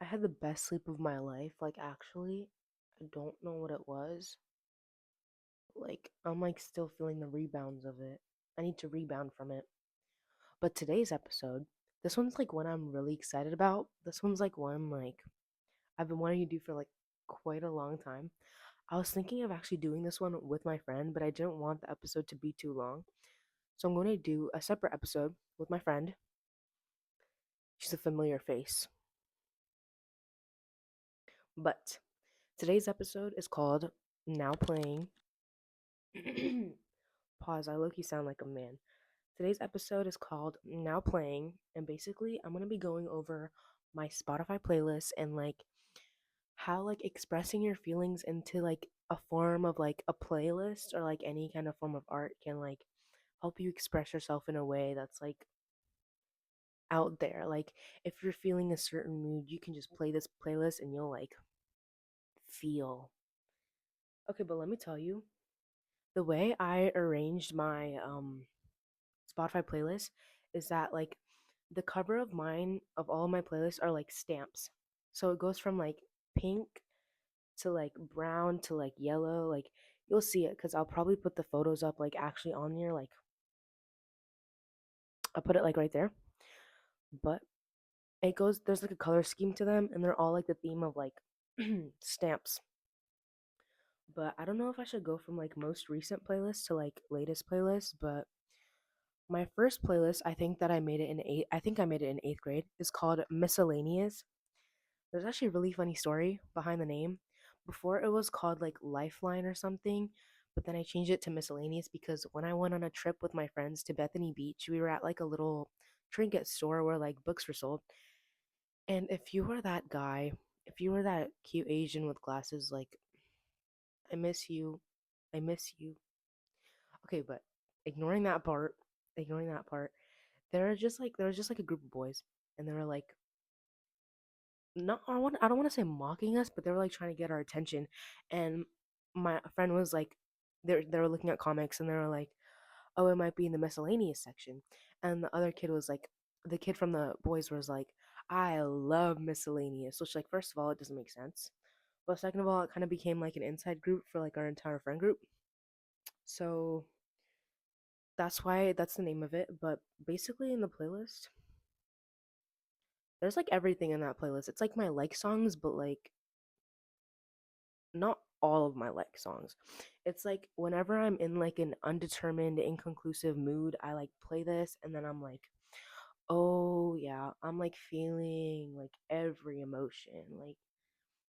had the best sleep of my life. Like, actually, I don't know what it was. Like, I'm like still feeling the rebounds of it. I need to rebound from it. But today's episode, this one's like one I'm really excited about. This one's like one like I've been wanting to do for like quite a long time. I was thinking of actually doing this one with my friend, but I didn't want the episode to be too long. So I'm going to do a separate episode with my friend. She's a familiar face. But today's episode is called Now Playing. Pause, I low key sound like a man. Today's episode is called Now Playing, and basically, I'm going to be going over my Spotify playlist and like how like expressing your feelings into like a form of like a playlist or like any kind of form of art can like help you express yourself in a way that's like out there. Like if you're feeling a certain mood, you can just play this playlist and you'll like feel. Okay, but let me tell you, the way I arranged my Spotify playlist is that like the cover of mine of all of my playlists are like stamps. So it goes from like pink to like brown to like yellow. Like you'll see it because I'll probably put the photos up like actually on here. Like I'll put it like right there. But it goes there's like a color scheme to them and they're all like the theme of like stamps. But I don't know if I should go from like most recent playlists to like latest playlists, but my first playlist, I think that I made it in I think I made it in 8th grade, is called Miscellaneous. There's actually a really funny story behind the name. Before it was called like Lifeline or something, but then I changed it to Miscellaneous because when I went on a trip with my friends to Bethany Beach, we were at like a little trinket store where like books were sold. And if you were that guy, if you were that cute Asian with glasses, like, I miss you. I miss you. Okay, but ignoring that part, ignoring that part, there was just like a group of boys and they were like not I don't want to say mocking us, but they were like trying to get our attention. And my friend was like they were looking at comics and they were like, "Oh, it might be in the miscellaneous section." And the other kid was like the kid from the boys was like, "I love miscellaneous." Which like first of all, it doesn't make sense. But second of all, it kind of became like an inside group for like our entire friend group. So that's why that's the name of it. But basically in the playlist, there's like everything in that playlist. It's like my like songs, but like not all of my like songs. It's like whenever I'm in like an undetermined, inconclusive mood, I like play this and then I'm like, oh yeah, I'm like feeling like every emotion. Like,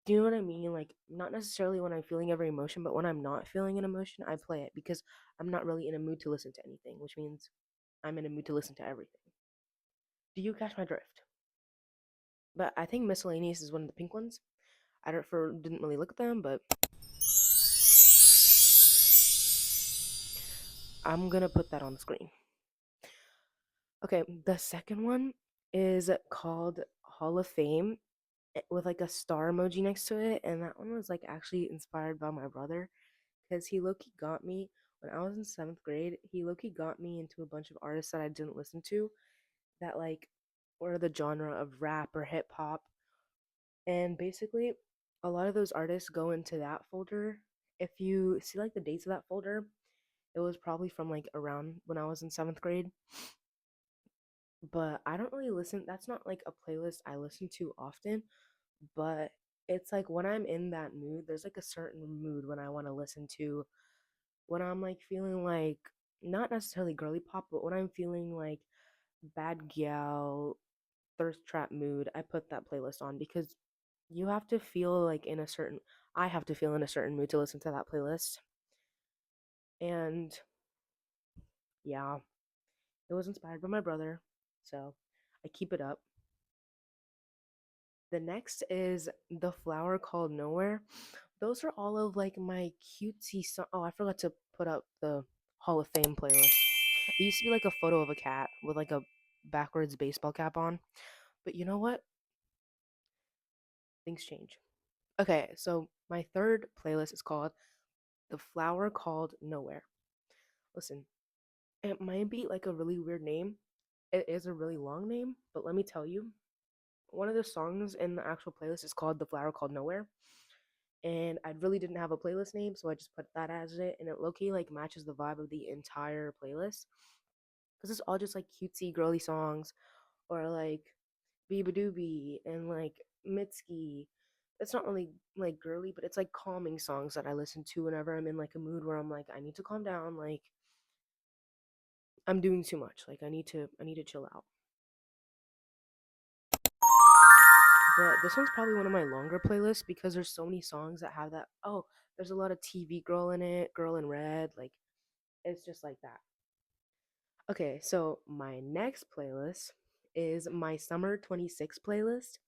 do you know what I mean? Like, not necessarily when I'm feeling every emotion, but when I'm not feeling an emotion, I play it because I'm not really in a mood to listen to anything, which means I'm in a mood to listen to everything. Do you catch my drift? But I think miscellaneous is one of the pink ones. I don't for didn't really look at them, but I'm gonna put that on the screen. Okay, the second one is called Hall of Fame with like a star emoji next to it, and that one was like actually inspired by my brother because he low-key got me when I was in 7th grade. He low-key got me into a bunch of artists that I didn't listen to that like were the genre of rap or hip hop, and basically a lot of those artists go into that folder. If you see like the dates of that folder, it was probably from like around when I was in 7th grade. But I don't really listen. That's not like a playlist I listen to often, but it's like when I'm in that mood, there's like a certain mood when I want to listen to when I'm like feeling like not necessarily girly pop, but when I'm feeling like bad gal thirst trap mood, I put that playlist on because you have to feel like in a certain I have to feel in a certain mood to listen to that playlist. And yeah, it was inspired by my brother, so I keep it up. The next is The Flower Called Nowhere. Those are all of like my cutesy song. Oh, I forgot to put up the Hall of Fame playlist. It used to be like a photo of a cat with like a backwards baseball cap on. But you know what? Things change. Okay, so my third playlist is called The Flower Called Nowhere. Listen, it might be like a really weird name. It is a really long name, but let me tell you, one of the songs in the actual playlist is called "The Flower Called Nowhere," and I really didn't have a playlist name, so I just put that as it, and it low-key like matches the vibe of the entire playlist because it's all just like cutesy girly songs or like Biba Doobie and like Mitski. It's not really like girly, but it's like calming songs that I listen to whenever I'm in like a mood where I'm like I need to calm down, like I'm doing too much, like I need to chill out. But this one's probably one of my longer playlists because there's so many songs that have that. Oh, there's a lot of TV girl in it, girl in red, like it's just like that. Okay, so my next playlist is my summer 26 playlist.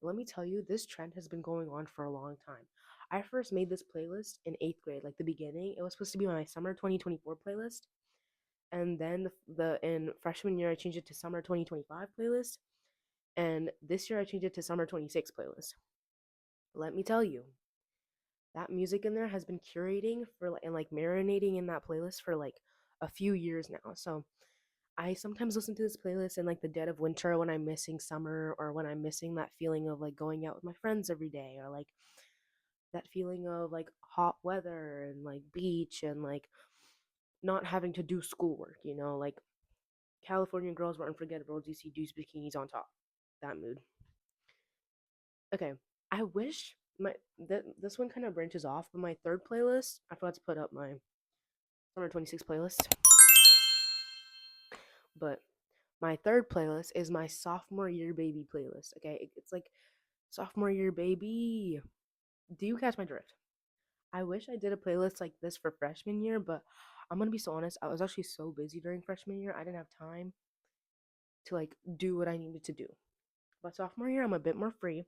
Let me tell you, this trend has been going on for a long time. I first made this playlist in eighth grade, like the beginning. It was supposed to be my summer 2024 playlist. And then the in freshman year, I changed it to summer 2025 playlist. And this year, I changed it to summer 26 playlist. Let me tell you, that music in there has been curating for and like marinating in that playlist for like a few years now. So I sometimes listen to this playlist in like the dead of winter when I'm missing summer or when I'm missing that feeling of like going out with my friends every day or like that feeling of like hot weather and like beach and like not having to do schoolwork, like California girls were unforgettable. Do you see dudes bikinis on top? That mood. Okay. I wish this one kind of branches off, but my third playlist, I forgot to put up my summer 26 playlist. But my third playlist is my sophomore year baby playlist. Okay, it's like sophomore year baby. Do you catch my drift? I wish I did a playlist like this for freshman year, but I'm gonna be so honest. I was actually so busy during freshman year, I didn't have time to like do what I needed to do. But sophomore year, I'm a bit more free.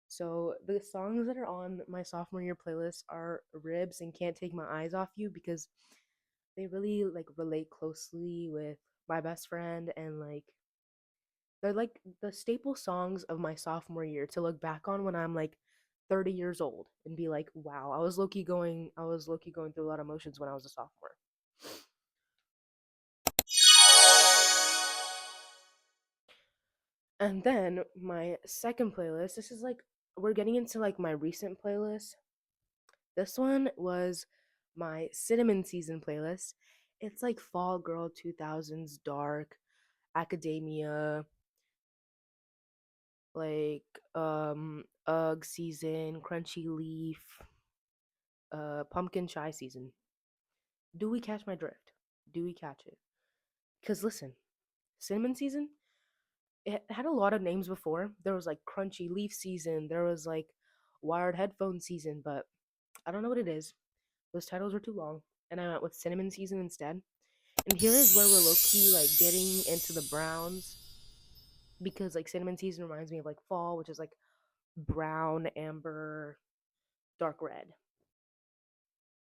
So the songs that are on my sophomore year playlist are Ribs and Can't Take My Eyes Off You because they really like relate closely with my best friend and like they're like the staple songs of my sophomore year to look back on when I'm like 30 years old and be like, wow, I was low key going through a lot of emotions when I was a sophomore. And then my second playlist, this is like we're getting into like my recent playlist. This one was my cinnamon season playlist. It's like fall girl 2000s dark academia like UGG season, crunchy leaf, pumpkin chai season. Do we catch my drift? Do we catch it? Because listen, cinnamon season, it had a lot of names before. There was like crunchy leaf season, there was like wired headphone season, but I don't know what it is. Those titles were too long, and I went with cinnamon season instead. And here is where we're low key like getting into the browns because like cinnamon season reminds me of like fall, which is like brown, amber, dark red.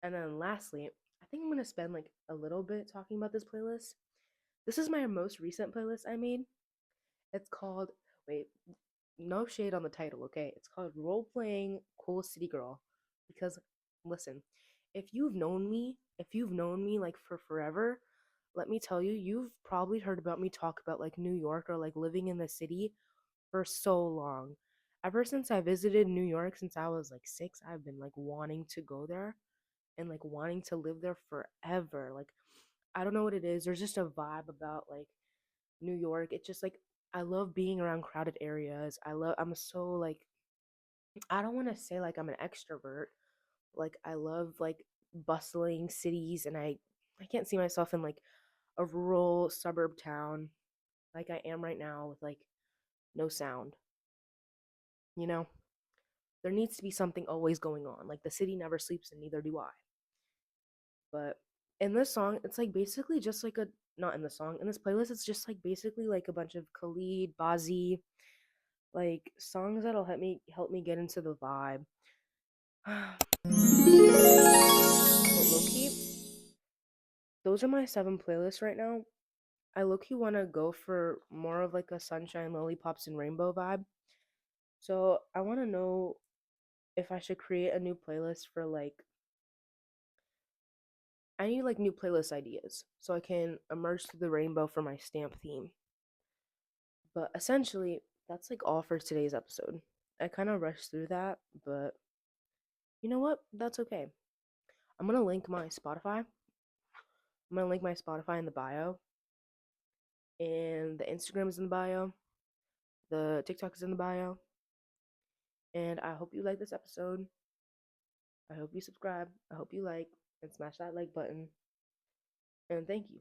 And then lastly, I think I'm gonna spend like a little bit talking about this playlist. This is my most recent playlist I made. It's called wait, no shade on the title, okay? It's called Role Playing Cool City Girl. Because listen, if you've known me like for forever, let me tell you, you've probably heard about me talk about like New York or like living in the city for so long. Ever since I visited New York since I was like 6, I've been like wanting to go there and like wanting to live there forever. Like I don't know what it is. There's just a vibe about like New York. It's just like I love being around crowded areas. I'm so like I don't want to say like I'm an extrovert. Like I love like bustling cities and I can't see myself in like a rural suburb town like I am right now with like no sound, you know? There needs to be something always going on. Like the city never sleeps and neither do I. But in this song, it's like basically just like a not in the song, in this playlist, it's just like basically like a bunch of Khalid, Bazi, like songs that'll help me get into the vibe. But low key, those are my 7 playlists right now. I low key want to go for more of like a sunshine, lollipops, and rainbow vibe. So I want to know if I should create a new playlist for like I need like new playlist ideas so I can emerge to the rainbow for my stamp theme. But essentially, that's like all for today's episode. I kind of rushed through that, but you know what? That's okay. I'm gonna link my Spotify. I'm gonna link my Spotify in the bio, and the Instagram is in the bio. The TikTok is in the bio. And I hope you like this episode. I hope you subscribe. I hope you like and smash that like button. And thank you.